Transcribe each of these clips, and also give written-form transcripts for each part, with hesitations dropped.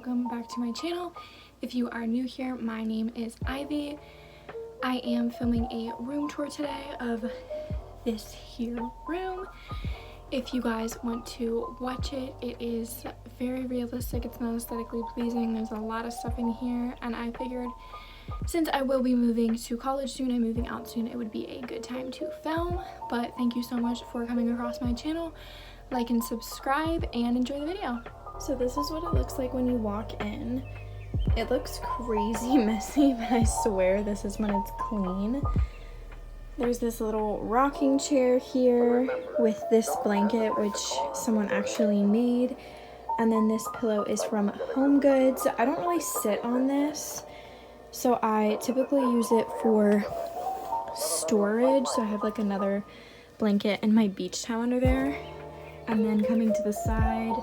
welcome back to my channel. If you are new here, my name is Ivy. I am filming a room tour today of this here room. If you guys want to watch it, it is very realistic. It's not aesthetically pleasing. There's a lot of stuff in here, and I figured since I will be moving to college soon and moving out soon, it would be a good time to film. But thank you so much for coming across my channel. Like and subscribe and enjoy the video. So this is what it looks like when you walk in. It looks crazy messy, but I swear this is when it's clean. There's this little rocking chair here with this blanket, which someone actually made. And then this pillow is from Home Goods. I don't really sit on this, so I typically use it for storage. So I have like another blanket and my beach towel under there. And then coming to the side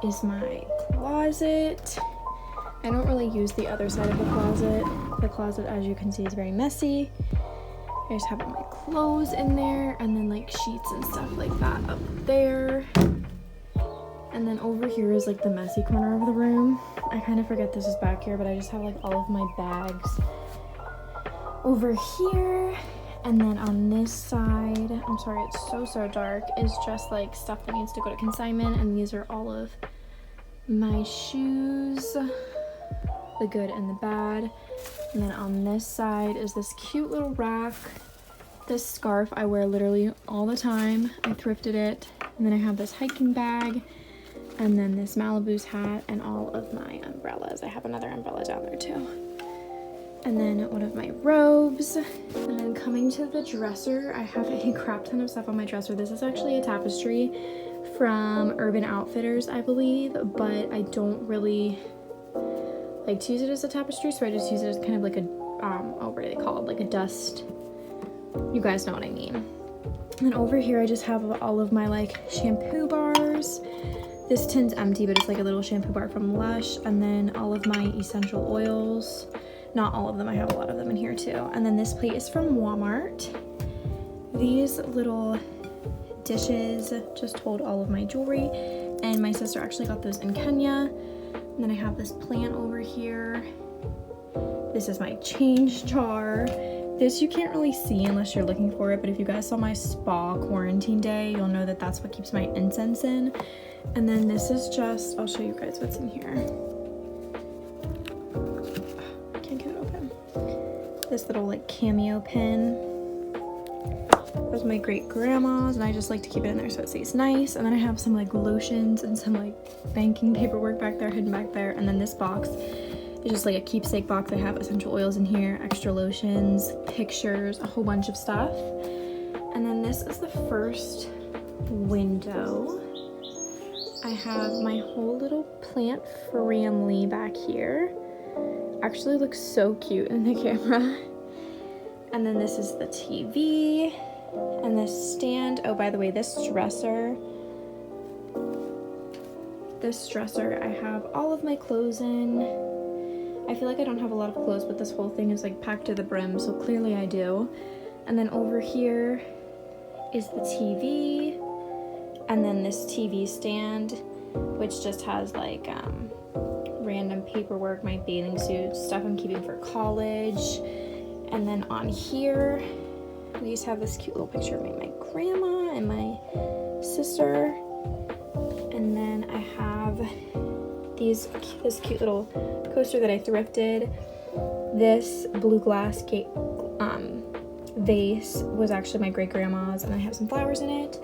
is my closet. I don't really use the other side of the closet. The closet, as you can see, is very messy. I just have all my clothes in there, and then like sheets and stuff like that up there. And then over here is like the messy corner of the room. I kind of forget this is back here, but I just have like all of my bags over here. And then on this side, I'm sorry, it's so dark, is just like stuff that needs to go to consignment. And these are all of my shoes, the good and the bad. And then on this side is this cute little rack. This scarf I wear literally all the time. I thrifted it. And then I have this hiking bag. And then this Malibu's hat and all of my umbrellas. I have another umbrella down there too. And then one of my robes. And then coming to the dresser, I have a crap ton of stuff on my dresser. This is actually a tapestry from Urban Outfitters, I believe, but I don't really like to use it as a tapestry, so I just use it as kind of like a, what do they call it? Like a dust. You guys know what I mean. And then over here, I just have all of my like shampoo bars. This tin's empty, but it's like a little shampoo bar from Lush. And then all of my essential oils. Not all of them, I have a lot of them in here too. And then this plate is from Walmart. These little dishes just hold all of my jewelry, and my sister actually got those in Kenya. And then I have this plant over here. This is my change jar. This you can't really see unless you're looking for it, but if you guys saw my spa quarantine day, you'll know that that's what keeps my incense in. And then this is just, I'll show you guys what's in here. This little like cameo pin. Those are my great grandma's, and I just like to keep it in there so it stays nice. And then I have some like lotions and some like banking paperwork back there, hidden back there. And then this box is just like a keepsake box. I have essential oils in here, extra lotions, pictures, a whole bunch of stuff. And then this is the first window. I have my whole little plant family back here. Actually looks so cute in the camera. And then this is the TV and this stand. Oh, by the way, this dresser, I have all of my clothes in. I feel like I don't have a lot of clothes, but this whole thing is like packed to the brim, so clearly I do. And then over here is the TV, and then this TV stand, which just has like random paperwork, my bathing suit, stuff I'm keeping for college. And then on here, we just have this cute little picture of my grandma and my sister. And then I have this cute little coaster that I thrifted. This blue glass vase was actually my great grandma's, and I have some flowers in it.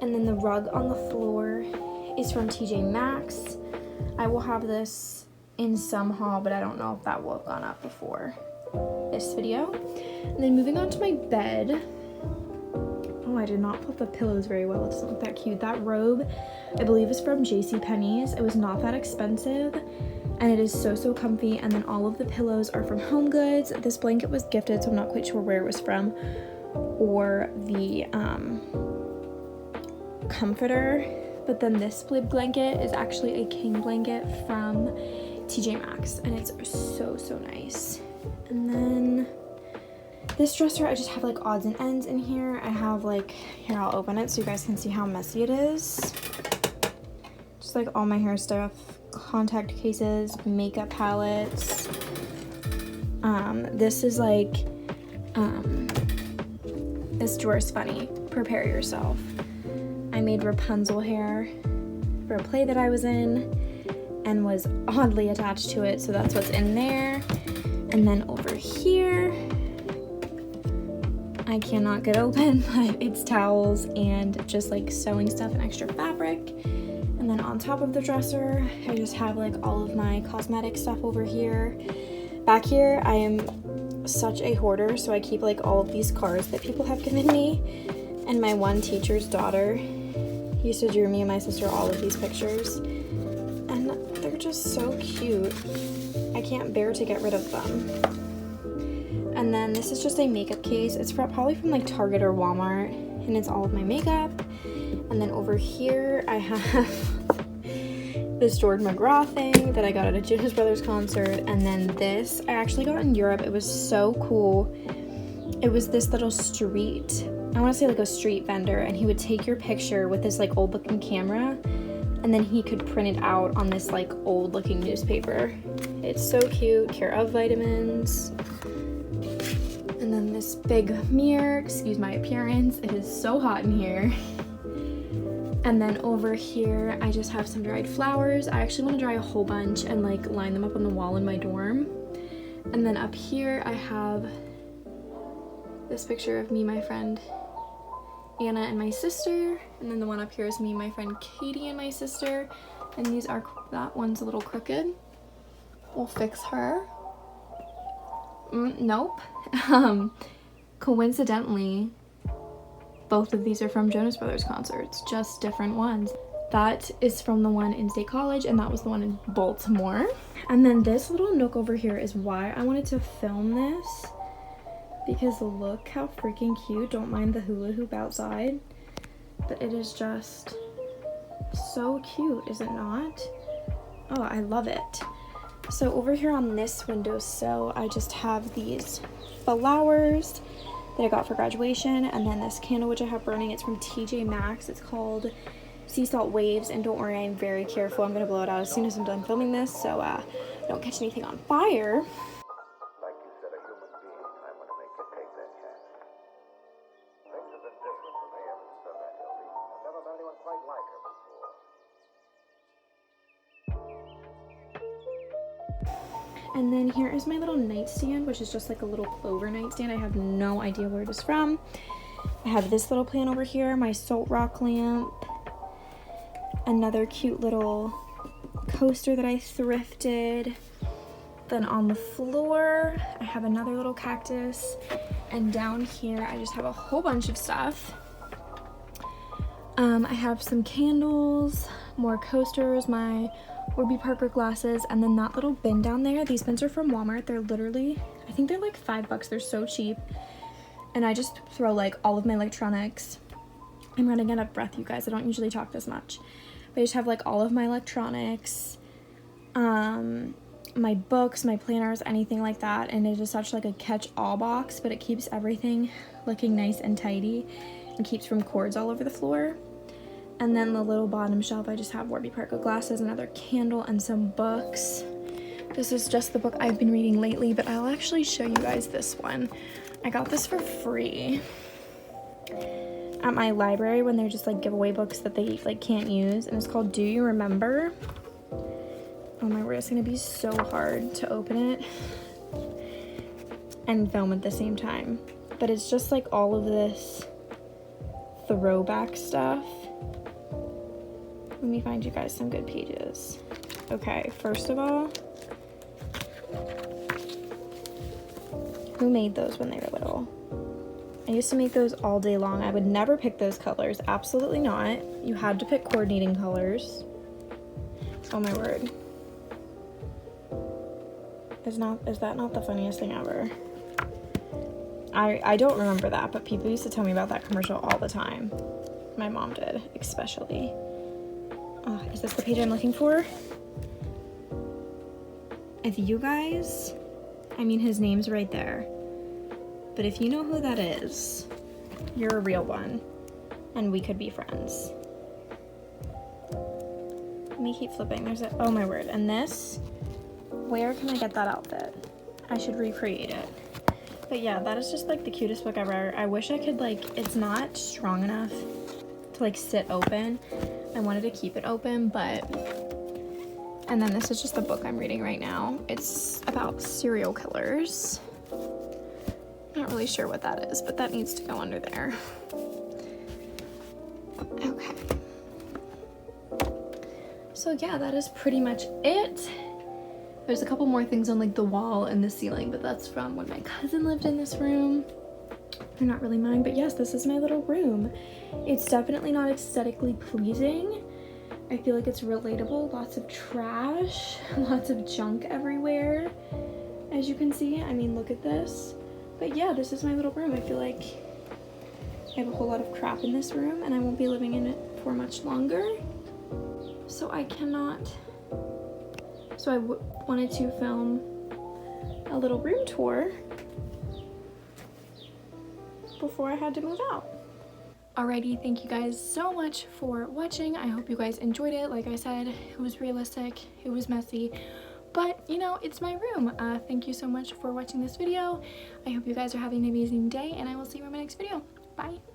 And then the rug on the floor is from TJ Maxx. I will have this in some haul, but I don't know if that will have gone up before this video. And then moving on to my bed. Oh, I did not put the pillows very well. It doesn't look that cute. That robe, I believe, is from JCPenney's. It was not that expensive, and it is so comfy. And then all of the pillows are from Home Goods. This blanket was gifted, so I'm not quite sure where it was from, or the comforter. But then this blanket is actually a king blanket from TJ Maxx, and it's so nice. And then this dresser, I just have like odds and ends in here. I have like, here, I'll open it so you guys can see how messy it is. Just like all my hair stuff contact cases, makeup palettes. This is like, this drawer is funny. Prepare yourself. I made Rapunzel hair for a play that I was in and was oddly attached to it, so that's what's in there. And then over here, I cannot get open, but it's towels and just like sewing stuff and extra fabric. And then on top of the dresser, I just have like all of my cosmetic stuff over here. Back here, I am such a hoarder, so I keep like all of these cards that people have given me. And my one teacher's daughter used to draw me and my sister all of these pictures. And they're just so cute. I can't bear to get rid of them. And then this is just a makeup case. It's probably from like Target or Walmart, and it's all of my makeup. And then over here, I have this George McGraw thing that I got at a Jonas Brothers concert. And then this, I actually got in Europe. It was so cool. It was this little street, I want to say like a street vendor, and he would take your picture with this like old looking camera, and then he could print it out on this like old looking newspaper. It's so cute. Care of Vitamins. And then this big mirror, excuse my appearance, it is so hot in here. And then over here, I just have some dried flowers. I actually want to dry a whole bunch and like line them up on the wall in my dorm. And then up here, I have this picture of me, my friend Anna, and my sister. And then the one up here is me, my friend Katie, and my sister. And these are, that one's a little crooked. We'll fix her. Nope. Coincidentally, both of these are from Jonas Brothers concerts, just different ones. That is from the one in State College, and that was the one in Baltimore. And then this little nook over here is why I wanted to film this, because look how freaking cute. Don't mind the hula hoop outside, but it is just so cute, is it not? Oh, I love it. So over here on this windowsill, I just have these flowers that I got for graduation, and then this candle which I have burning. It's from TJ Maxx. It's called Sea Salt Waves, and don't worry, I'm very careful. I'm gonna blow it out as soon as I'm done filming this, so don't catch anything on fire. Like you said, a human being, I'm gonna make you take that chance. Things have been different for me ever since I met Hildy. I've never met anyone quite like her before. And then here is my little nightstand, which is just like a little clover nightstand. I have no idea where it is from. I have this little plant over here, my Salt Rock lamp, another cute little coaster that I thrifted. Then on the floor, I have another little cactus. And down here, I just have a whole bunch of stuff. I have some candles, more coasters, my Warby Parker glasses, and then that little bin down there. These bins are from Walmart. They're literally, I think they're like $5. They're so cheap. And I just throw like all of my electronics. I'm running out of breath, you guys. I don't usually talk this much. But I just have like all of my electronics, my books, my planners, anything like that. And it is such like a catch-all box, but it keeps everything looking nice and tidy and keeps from cords all over the floor. And then the little bottom shelf, I just have Warby Parker glasses, another candle, and some books. This is just the book I've been reading lately, but I'll actually show you guys this one. I got this for free at my library when they're just like giveaway books that they like can't use, and it's called Do You Remember? Oh my word, it's gonna be so hard to open it and film at the same time. But it's just like all of this throwback stuff. Let me find you guys some good pages. Okay, first of all, who made those when they were little? I used to make those all day long. I would never pick those colors. Absolutely not. You had to pick coordinating colors. Oh my word. Is that not the funniest thing ever? I don't remember that, but people used to tell me about that commercial all the time. My mom did, especially. Oh, is this the page I'm looking for? If you guys, I mean, his name's right there. But if you know who that is, you're a real one, and we could be friends. me keep flipping. There's a, oh my word. And this, where can I get that outfit? I should recreate it. But yeah, that is just like the cutest book ever. I wish I could like, it's not strong enough to like sit open. I wanted to keep it open, but, and then this is just the book I'm reading right now. It's about serial killers. Not really sure what that is, but that needs to go under there. Okay. So yeah, that is pretty much it. There's a couple more things on like the wall and the ceiling, but that's from when my cousin lived in this room. They're not really mine, but yes, this is my little room. It's definitely not aesthetically pleasing. I feel like it's relatable. Lots of trash, lots of junk everywhere. As you can see, I mean, look at this. But yeah, this is my little room. I feel like I have a whole lot of crap in this room and I won't be living in it for much longer. So I wanted to film a little room tour before I had to move out. Alrighty, thank you guys so much for watching. I hope you guys enjoyed it. Like I said, it was realistic, it was messy, but you know, it's my room. Thank you so much for watching this video. I hope you guys are having an amazing day and I will see you in my next video. Bye.